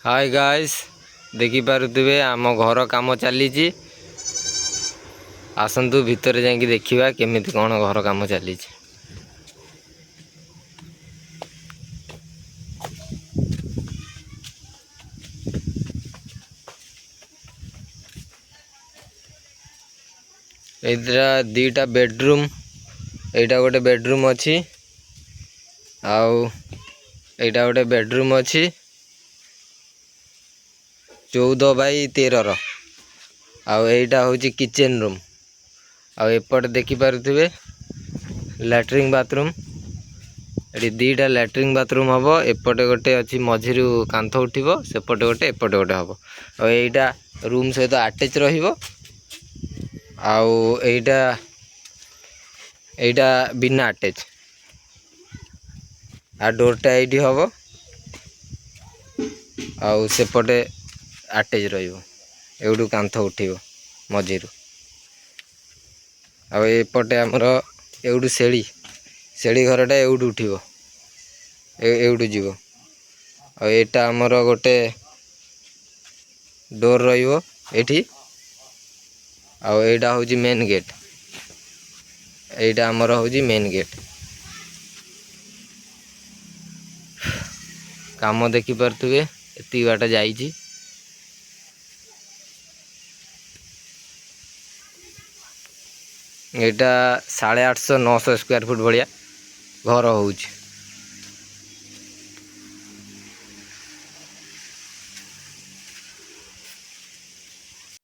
Hi guys देखि पारुथिबे आम घर काम चली आसंतु भितर जाइए देखा केमिति कौन घर काम चली। इधर दीटा बेडरूम एटा गोटे बेडरूम अच्छी आउ एटा गोटे बेडरूम अच्छी 14 बाई 13 आउ एटा हूँ किचन रूम आउ एपटे देखि पारुथिबे लैट्रिन बाथरूम ये दीटा लैट्रिन बाथरूम हम एपटे गोटे अच्छी मझिरू कांथ उठिबो सेपटे गोटे एपटे गोटे हम और एटा रूम सहित अटैच रहिबो आउ एटा बिना अटैच आ डोरटा एटी हम आउ सेपटे अटैच रहिबो एवडू कांथ उठिबो मझिरू आउ एपटे हमर एवडू शेड़ी घरटा एवडू उठिबो एवडू जीवो आ एटा हमर गोटे डोर रहिबो एठी आउ एटा होजी मेन गेट एटा हमर होजी मेन गेट काम देखि पारुथिबे एति बाट जाईची एटा 850-900 स्क्वायर फुट भाया घर होउची।